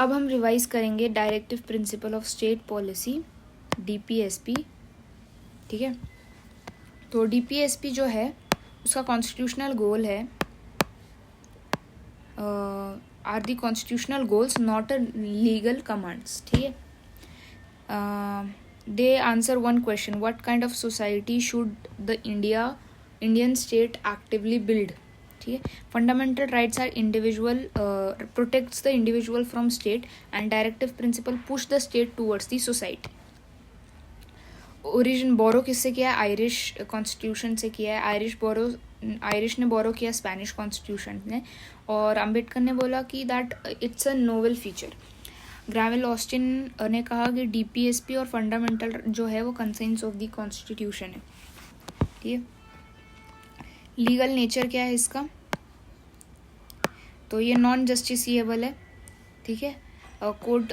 अब हम रिवाइज करेंगे directive principle of state policy DPSP, ठीक है। तो DPSP जो है उसका कॉन्स्टिट्यूशनल गोल है are the constitutional goals not a legal commands, ठीक है। They answer one question, what kind of society should the Indian state actively build, ठीक है। Fundamental rights are individual, protects the individual from state and directive principle push the state towards the society. Origin borrow किससे किया है? Irish constitution से किया है। Irish ने बोरो किया स्पेनिश कॉन्स्टिट्यूशन ने, और अंबेडकर ने बोला कि that it's a novel feature. Greville Austin ने कहा कि DPSP और फंडामेंटल जो है वो कंसेंस ऑफ द कॉन्स्टिट्यूशन है, ठीक है। लीगल नेचर क्या है इसका? तो ये नॉन जस्टिसिएबल है, ठीक है। Court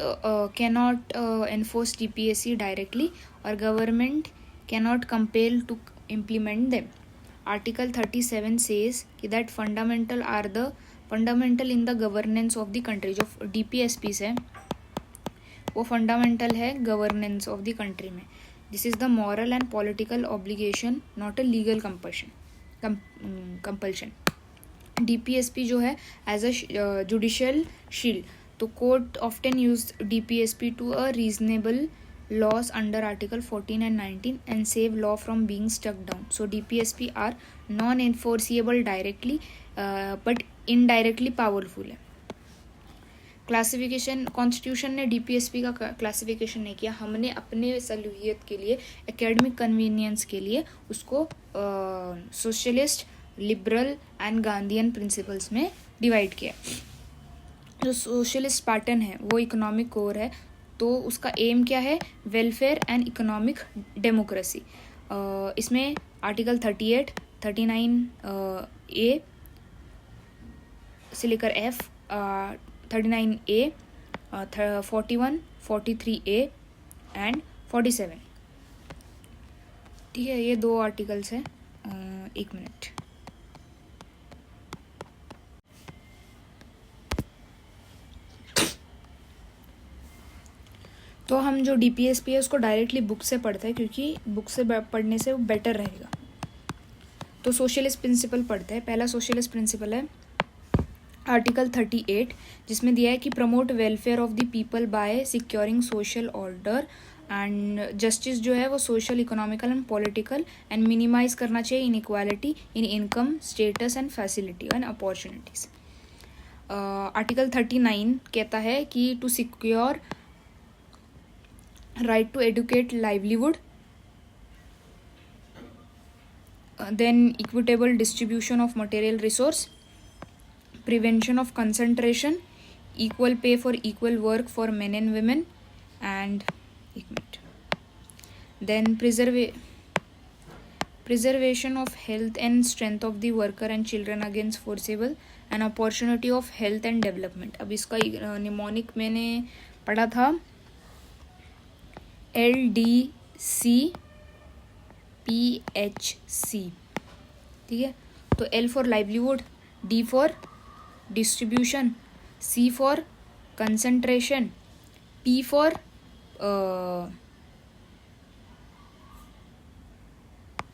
cannot enforce DPSP directly और government cannot compel to implement them. Article 37 says कि that fundamental in the governance of the country. जो DPSP है वो फंडामेंटल है गवर्नेंस ऑफ द कंट्री में। This is the moral and political obligation, not a legal compulsion. DPSP जो है as a judicial shield, तो court often use DPSP to a reasonable laws under Article 14 and 19 and save law from being struck down. So DPSP are non-enforceable directly but indirectly powerful है। Classification, constitution ने DPSP का classification नहीं किया, हमने अपने सलूहियत के लिए, एकेडमिक कन्वीनियंस के लिए उसको socialist, liberal and Gandhian principles में डिवाइड किया। जो सोशलिस्ट पैटर्न है वो इकोनॉमिक कोर है, तो उसका एम क्या है? Welfare and economic democracy. इसमें आर्टिकल 38, 39A से लेकर F, 39A, 41, 43A एंड 47, ठीक है। ये 2 आर्टिकल्स हैं। एक मिनट, तो हम जो DPSP है उसको डायरेक्टली बुक से पढ़ते हैं क्योंकि बुक से पढ़ने से वो बेटर रहेगा। तो सोशलिस्ट प्रिंसिपल पढ़ते हैं। पहला सोशलिस्ट प्रिंसिपल है आर्टिकल 38, जिसमें दिया है कि promote welfare of the people by securing social order and justice जो है वो social, economical and political, and minimise करना चाहिए inequality in income, status and facility and opportunities. Article 39 कहता है कि to secure right to educate livelihood, then equitable distribution of material resource, prevention of concentration, equal pay for equal work for men and women, and then preservation of health and strength of the worker and children against forcible and opportunity of health and development। अब इसका mnemonic मैंने पढ़ा था LDCPHC, ठीक है। तो L for livelihood, D for distribution, C for concentration, P for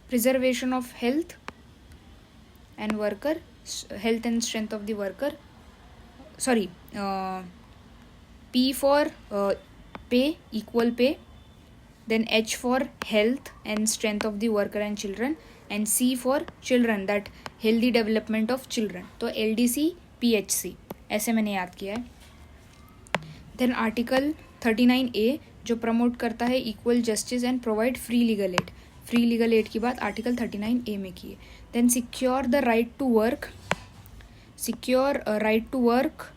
preservation of health and worker, health and strength of the worker, sorry, P for पे, equal pay, then H for health and strength of the worker and children, and C for children, that healthy development of children। तो LDCPHC ऐसे मैंने याद किया है। then article 39A जो promote करता है equal justice and provide free legal aid. Free legal aid की बात आर्टिकल 39A में की है। then secure the right to work,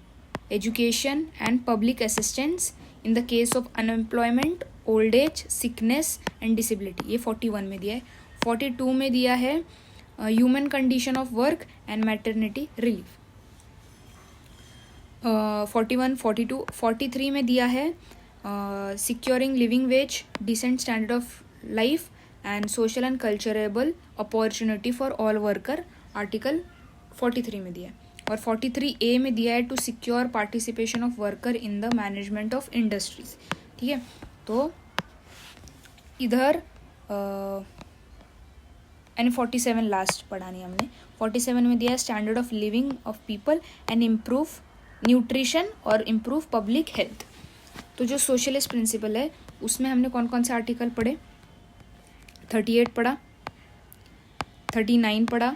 education and public assistance in the case of unemployment, old age, sickness and disability. ये 41 में दिया है। 42 में दिया है human condition of work and maternity relief. 41, 42, 43 में दिया है securing living wage, decent standard of life and social and culturable opportunity for all worker. Article 43 में दिया है। और 43A में दिया है to secure participation of worker in the management of industries. ठीक है, तो इधर यानी 47 लास्ट पढ़ा नहीं हमने। 47 में दिया है standard of living of people and improve nutrition और इम्प्रूव पब्लिक हेल्थ। तो जो सोशलिस्ट प्रिंसिपल है उसमें हमने कौन कौन से आर्टिकल पढ़े? 38 पढ़ा, 39 पढ़ा,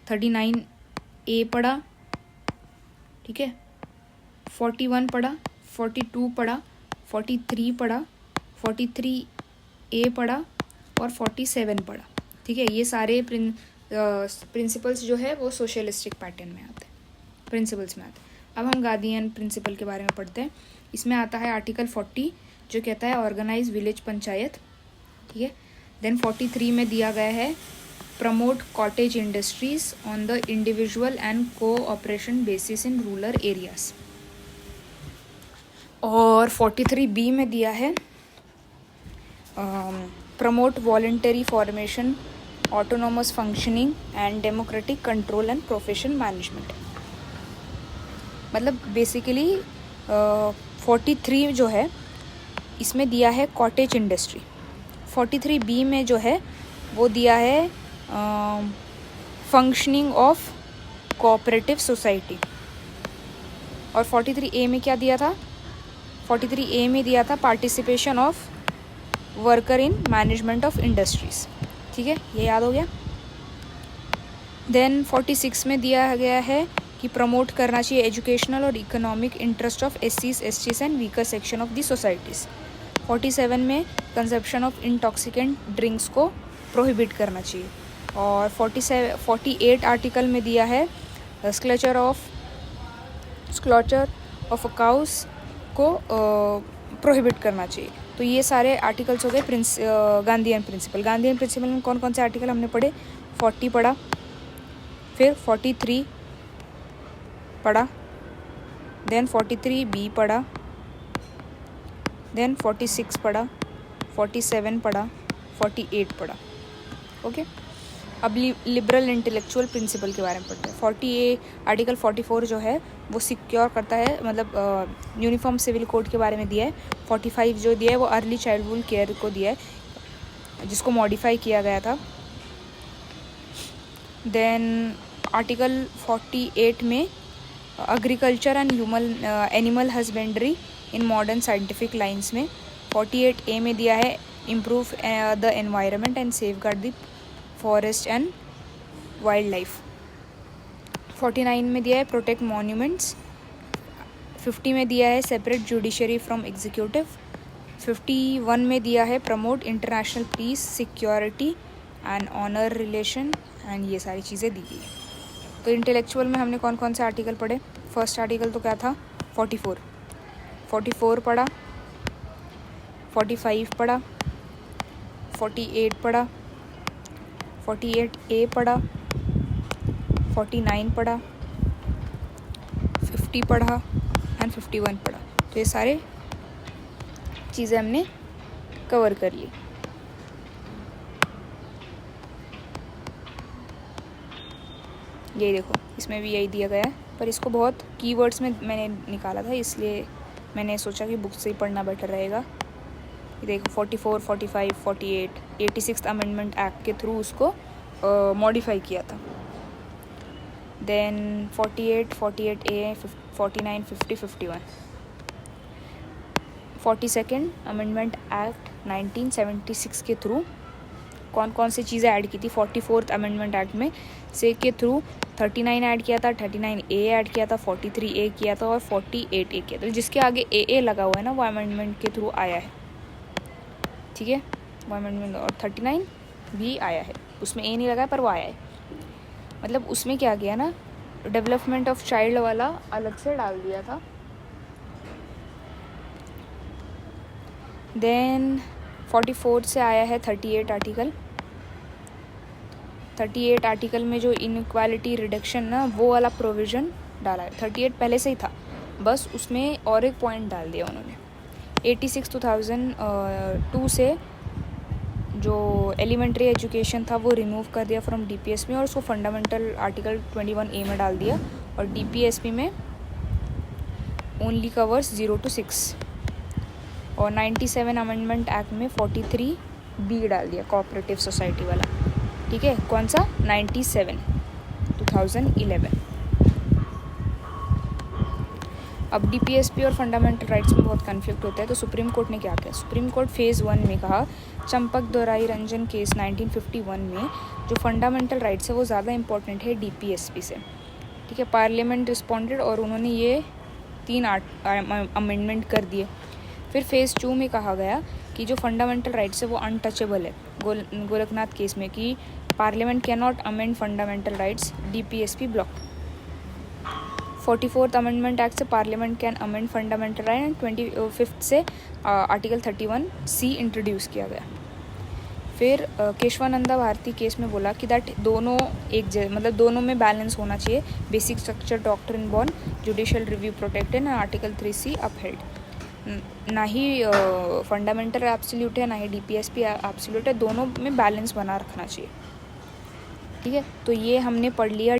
39A पढ़ा, ठीक है, 41 पढ़ा, 42 पढ़ा, 43 पढ़ा, 43A पढ़ा और 47 पढ़ा। ठीक है, ये सारे प्रिंसिपल्स जो है वो सोशलिस्टिक पैटर्न में आते हैं, प्रिंसिपल्स में आते हैं। अब हम गांधीयन प्रिंसिपल के बारे में पढ़ते हैं। इसमें आता है आर्टिकल 40 जो कहता है ऑर्गेनाइज विलेज पंचायत। ठीक है, देन 43 में दिया गया है promote cottage industries on the individual and cooperation basis in rural areas. और 43B में दिया है promote voluntary formation, autonomous functioning and democratic control and profession management. मतलब बेसिकली 43 जो है इसमें दिया है कॉटेज इंडस्ट्री। 43B में जो है वो दिया है फंक्शनिंग ऑफ कोऑपरेटिव सोसाइटी। और 43A में क्या दिया था? 43A में दिया था participation of worker in management of industries. ठीक है, ये याद हो गया। देन 46 में दिया गया है कि प्रमोट करना चाहिए एजुकेशनल और इकोनॉमिक इंटरेस्ट ऑफ एससीज, STs and weaker section of the societies. 47 में कंजप्शन ऑफ इंटॉक्सिकेंट ड्रिंक्स को प्रोहिबिट करना चाहिए। और 48 आर्टिकल में दिया है स्क्लचर ऑफ काउस को प्रोहिबिट करना चाहिए। तो ये सारे आर्टिकल्स हो गए गांधीयन प्रिंसिपल। गांधीयन प्रिंसिपल में कौन कौन से आर्टिकल हमने पढ़े? 40 पढ़ा, फिर 43 पढ़ा, देन 43B पढ़ा, देन 46 पढ़ा, 47 पढ़ा, 48 पढ़ा। ओके, अब लिबरल इंटेलेक्चुअल प्रिंसिपल के बारे में पढ़ते हैं। आर्टिकल 44 जो है वो सिक्योर करता है, मतलब यूनिफॉर्म सिविल कोड के बारे में दिया है। 45 जो दिया है वो अर्ली चाइल्डहुड केयर को दिया है, जिसको मॉडिफाई किया गया था। देन आर्टिकल 48 में agriculture and animal husbandry in modern scientific lines में। 48A में दिया है improve the environment and safeguard the forest and wild life. 49 में दिया है प्रोटेक्ट मॉन्यूमेंट्स। 50 में दिया है सेपरेट जुडिशरी फ्रॉम एग्जीक्यूटिव। 51 में दिया है promote international peace, security and honour relation, and ये सारी चीज़ें दी गई है। तो इंटेलेक्चुअल में हमने कौन कौन से आर्टिकल पढ़े? फर्स्ट आर्टिकल तो क्या था? 44 पढ़ा, 45 पढ़ा, 48 पढ़ा, 48A पढ़ा, 49 पढ़ा, 50 पढ़ा एंड 51 पढ़ा। तो ये सारे चीज़ें हमने कवर कर ली। ये देखो, इसमें भी यही दिया गया है, पर इसको बहुत कीवर्ड्स में मैंने निकाला था, इसलिए मैंने सोचा कि बुक से ही पढ़ना बेटर रहेगा। ये देखो 44, 45, 48, 86 अमेंडमेंट एक्ट के थ्रू उसको मॉडिफाई किया था। Then 48, 48A, 49, 50, 51। 42nd amendment act 1976 के थ्रू कौन कौन सी चीज़ें ऐड की थी? 44th अमेंडमेंट एक्ट में से के थ्रू 39 ऐड किया था, 39A ऐड किया था, 43A किया था और 48A किया था। जिसके आगे AA लगा हुआ है ना, वो अमेंडमेंट के थ्रू आया है। ठीक है, वो अमेंडमेंट। और 39 भी आया है, उसमें A नहीं लगा है पर वो आया है। मतलब उसमें क्या किया ना, डेवलपमेंट ऑफ चाइल्ड वाला अलग से डाल दिया था। देन 44 से आया है 38 आर्टिकल। 38 आर्टिकल में जो इनइक्वालिटी रिडक्शन ना, वो वाला प्रोविज़न डाला है। 38 पहले से ही था, बस उसमें और एक पॉइंट डाल दिया उन्होंने। 86 2002 से जो एलिमेंट्री एजुकेशन था वो रिमूव कर दिया फ्रॉम DPSP और उसको फंडामेंटल आर्टिकल 21A में डाल दिया और DPSP में ओनली कवर्स 0 to 6 और 97 अमेंडमेंट एक्ट में 43B डाल दिया कोऑपरेटिव सोसाइटी वाला, ठीक है। कौन सा? 97 2011। अब DPSP और फंडामेंटल राइट्स में बहुत कन्फ्लिक्ट होता है, तो सुप्रीम कोर्ट ने क्या किया? सुप्रीम कोर्ट फेज़ 1 में कहा, चंपक दोराई रंजन केस 1951 में जो फंडामेंटल राइट्स है वो ज़्यादा इंपॉर्टेंट है DPSP से, ठीक है। पार्लियामेंट रिस्पॉन्डेड और उन्होंने ये 3 अमेंडमेंट कर दिए। फिर फेज़ 2 में कहा गया कि जो फंडामेंटल राइट्स है वो अनटचेबल है, गोरखनाथ केस में, कि parliament cannot amend fundamental rights, DPSP block. 44th amendment act से parliament can amend fundamental right and 25th से आर्टिकल 31C इंट्रोड्यूस किया गया। फिर केशवानंदा भारती केस में बोला कि दैट दोनों मतलब दोनों में बैलेंस होना चाहिए, basic structure doctrine born, judicial review protected and article 3C upheld. ना ही फंडामेंटल एब्सोल्यूट है, ना ही DPSP एब्सोल्यूट है, दोनों में बैलेंस बना रखना चाहिए, ठीक है। तो ये हमने पढ़ लिया